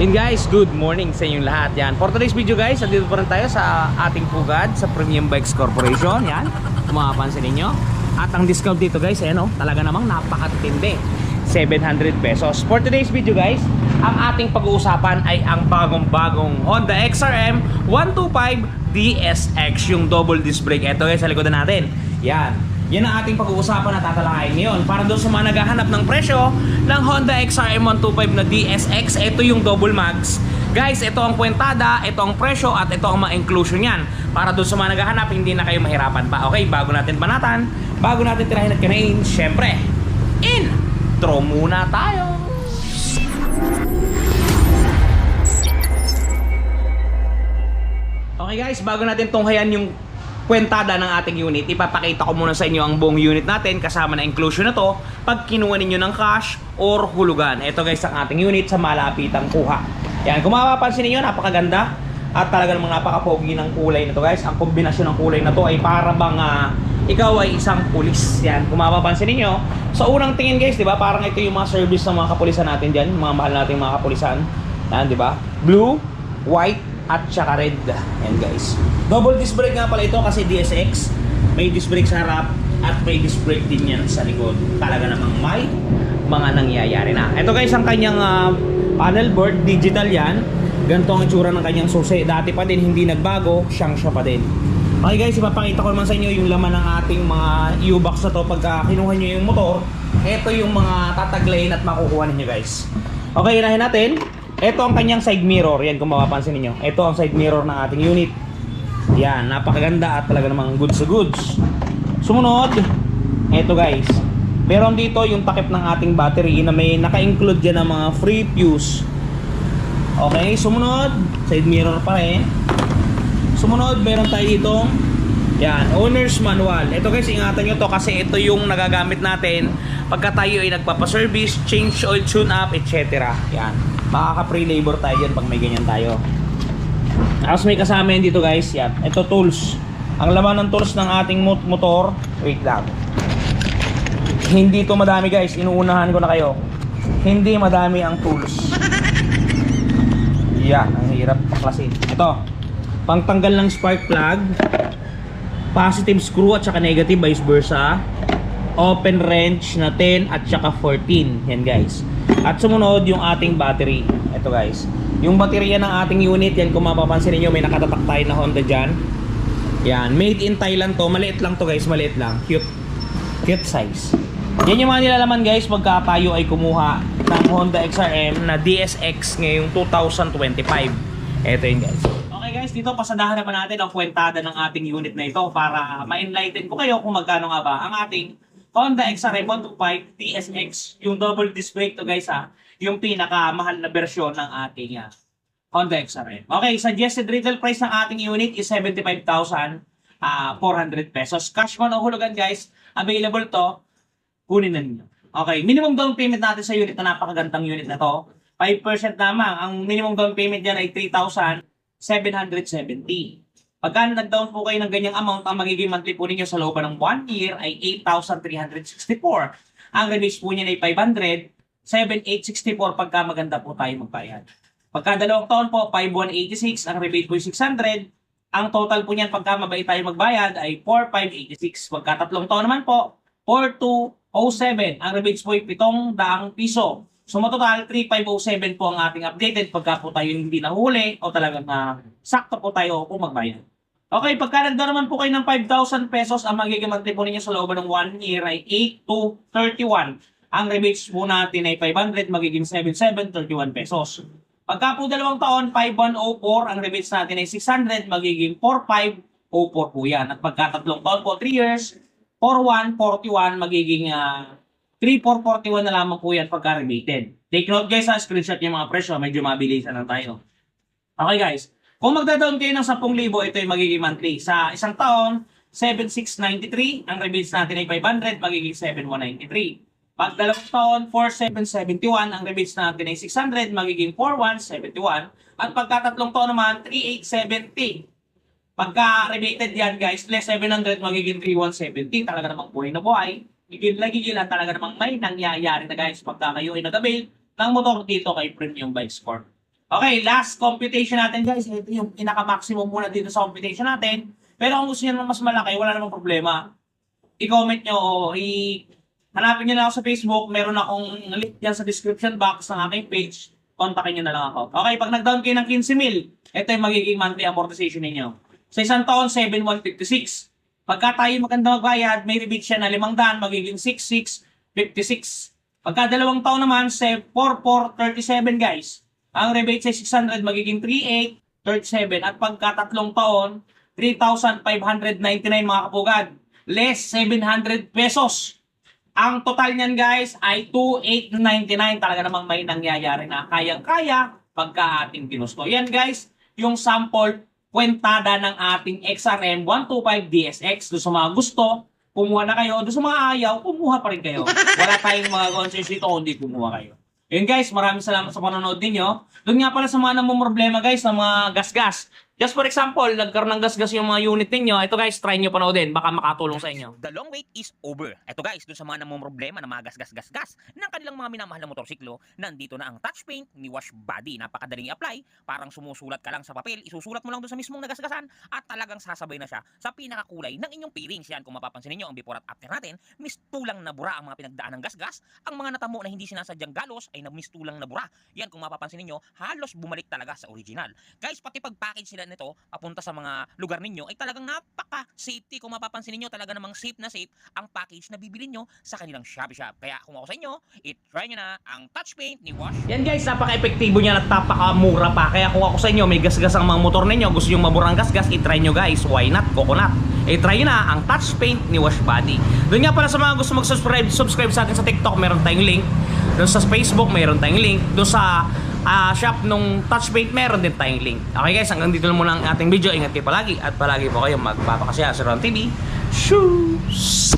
Yun guys, good morning sa inyong lahat. Yan. For today's video guys, nandito pa rin tayo sa ating pugad sa Premium Bikes Corporation. Yan, kung makapansin ninyo. At ang discount dito guys, ayan o, talaga namang napakatindi. 700 pesos. For today's video guys, ang ating pag-uusapan ay ang bagong-bagong Honda XRM 125 DSX, yung double disc brake. Ito guys, sa likodan natin. Yan. Yan ang ating pag-uusapan na tatalakayin ngayon. Para doon sa mga naghahanap ng presyo ng Honda XRM 125 na DSX, ito yung double mags. Guys, ito ang kwentada, ito ang presyo, at ito ang mga inclusion yan. Para doon sa mga naghahanap, hindi na kayo mahirapan pa. Okay, bago natin banatan, bago natin tirahin at kanain, syempre, intro muna tayo! Okay guys, bago natin tunghayan yung kwentada ng ating unit, ipapakita ko muna sa inyo ang buong unit natin kasama na inclusion na to pag kinuha ninyo ng cash or hulugan. Ito guys ang ating unit sa malapitang kuha. Yan, kung mapapansin niyo, napakaganda at talaga namang napaka-pogi ng kulay na to guys. Ang kombinasyon ng kulay na to ay para bang ikaw ay isang pulis. Yan, kung mapapansin niyo, sa unang tingin guys, di ba, parang ito yung mga service ng mga kapulisan natin diyan, mga mahal nating mga kapulisan. Yan, di ba? Blue, white, at saka red. Yan guys. Double disc brake nga pala ito kasi DSX. May disc brake sa harap at may disc brake din yan sa likod. Talaga namang may mga nangyayari na. Ito guys ang kanyang panel board. Digital yan. Ganito ang itsura ng kanyang susi. Dati pa din, hindi nagbago. Siya pa din. Okay guys, ipapakita ko naman sa inyo yung laman ng ating mga U-box na to. Pagka kinuha nyo yung motor, ito yung mga tataglayin at makukuha ninyo guys. Okay, inahin natin. Ito ang kanyang side mirror. Yan, kung mapapansin niyo. Ito ang side mirror ng ating unit. Yan, napakaganda at talaga namang goods sa goods. Sumunod, ito guys. Meron dito yung takip ng ating battery na may naka-include dyan ng mga free fuse. Okay, sumunod, side mirror pa rin. Sumunod, meron tayo ditong yan, owner's manual. Ito guys, ingatan nyo to kasi ito yung nagagamit natin pagka tayo ay nagpapaservice, change oil, tune up, etc. Yan. Makaka-free labor tayo dyan pag may ganyan tayo. Tapos may kasama yun dito guys. Yan. Ito tools. Ang laman ng tools ng ating motor. Wait lang. Hindi to madami guys. Inuunahan ko na kayo. Hindi madami ang tools. Yan. Ang hirap paklasin. Ito. Pangtanggal ng spark plug. Positive screw at saka negative vice versa. Open wrench na 10 at saka 14. Yan guys. At sumunod yung ating battery. Ito guys. Yung baterya ng ating unit, yan kung mapapansin niyo may nakatatak tayo na Honda dyan. Yan. Made in Thailand to. Maliit lang to guys. Maliit lang. Cute. Cute size. Yan yung mga nilalaman guys pagka tayo ay kumuha ng Honda XRM na DSX ngayong 2025. Ito yun guys. Okay guys, dito pasadahan naman natin ang kwentada ng ating unit na ito para ma-enlighten ko kayo kung magkano nga ba ang ating Honda XRM 125 DSX, yung double disc brake to guys yung pinakamahal na bersyon ng ating Honda XRM. Okay, suggested retail price ng ating unit is 75,400 pesos. Cash man o hulugan guys, available to, kunin na ninyo. Okay, minimum down payment natin sa unit na napakagandang unit na to, 5% lamang. Ang minimum down payment dyan ay 3,770. Pagka nag-down po kayo ng ganyang amount, ang magiging monthly po ninyo sa looban ng 1 year ay 8,364. Ang rebates po niya ay 500, 7,864 pagka maganda po tayo magbayad. Pagka 2 taon po, 5,186. Ang rebate po ay 600. Ang total po niyan pagka mabait tayo magbayad ay 4,586. Pagka 3 taon naman po, 4,207. Ang rebates po ay 700 piso. So matotal, 3,507 po ang ating updated pagka po tayo hindi nahuli o talagang sakto po tayo kung magbayad. Okay, pagka nagda naman po kayo ng 5,000 pesos, ang magiging monthly po ninyo sa looban ng 1 year ay 8,231. Ang rebates po natin ay 500, magiging 7,731 pesos. Pagka po 2 taon, 5,104, ang rebates natin ay 600, magiging 4,504 po yan. At pagka 3 taon po, 3 years, 4,141, magiging 3,441 na lamang po yan pagka rebated. Take note guys screenshot yung mga presyo, medyo mabilisan lang tayo. Okay guys. Kung magda-down kayo ng 10,000, ito yung magiging monthly. Sa 1 taon, 7,693. Ang rebates natin ay 500, magiging 7,193. Pag 2 taon, 4,771. Ang rebates natin ay 600, magiging 4,171. At pagka 3 taon naman, 3,870. Pagka rebated yan guys, less 700, magiging 3,170. Talaga namang buhay na buhay. Gigil-gigil talaga namang may nangyayari na guys pagka kayo ay nag-avail ng motor dito kay Premium Bikes Corp. Okay, last computation natin guys. Ito yung pinaka-maximum muna dito sa computation natin. Pero kung gusto niyo naman mas malaki, wala namang problema. I-comment nyo o hanapin nyo na ako sa Facebook. Meron akong link dyan sa description box ng aking page. Kontakin nyo na lang ako. Okay, pag nag-down kayo ng 15,000, ito yung magiging monthly amortization ninyo. Sa isang taon, 7,156. Pagka tayo maganda magbayad, may rebate siya na 500, magiging 6,656. Pagka 2 taon naman, 4,437 guys. Ang rebate sa 600 magiging 3,837. At pagka 3 taon, 3,599 mga kapugad. Less 700 pesos. Ang total niyan guys ay 2,899. Talaga namang may nangyayari na kayang-kaya pagka ating ginusto. Yan guys, yung sample kwentada ng ating XRM 125 DSX. Doon sa mga gusto, kumuha na kayo. Doon sa mga ayaw, kumuha pa rin kayo. Wala tayong mga concerns dito kung hindi kumuha kayo. Yun guys, maraming salamat sa panonood ninyo. Doon nga pala sa mga namumroblema guys, sa mga gas-gas. Just for example, nagkaroon ng gas-gas yung mga unit ninyo. Ito guys, try nyo panoodin. Baka makatulong sa inyo. The long wait is over. Ito guys, dun sa mga namumroblema na mga gas-gas-gas-gas ng kanilang mga minamahal na motorsiklo, nandito na ang touch paint ni Wash Body. Napakadaling i-apply. Parang sumusulat ka lang sa papel, isusulat mo lang dun sa mismong nagasgasan at talagang sasabay na siya sa pinakakulay ng inyong pairings. Yan, kung mapapansin niyo ang before at after natin, mistulang na bura ang mga pinagdaan ng gas-gas. Ang mga natamo na hindi sinasadyang galos ay mistulang na bura. Yan, kung mapapansin niyo, halos bumalik talaga sa original. Guys, pati pag-package sila nito, papunta sa mga lugar ninyo ay talagang napaka-safety. Kung mapapansin niyo, talaga namang safe na safe ang package na bibili nyo sa kanilang Shopee Shop. Kaya kung ako sa inyo, i-try nyo na ang touch paint ni Wash. Yan guys, napaka-epektibo niya at napaka-mura pa. Kaya kung ako sa inyo, may gas-gas ang mga motor ninyo, gusto nyo maburang gas-gas, i-try nyo guys. Why not? Coconut. I-try nyo na ang touch paint ni Wash Body. Doon nga pala sa mga gusto mag-subscribe, subscribe sa atin sa TikTok, meron tayong link. Doon sa Facebook, meron tayong link. Doon sa shop nung touch paint, meron din tayong link. Okay guys, hanggang dito lang muna ang ating video. Ingat kayo palagi at palagi po kayo magpapakasya sa Ron TV. Shoes!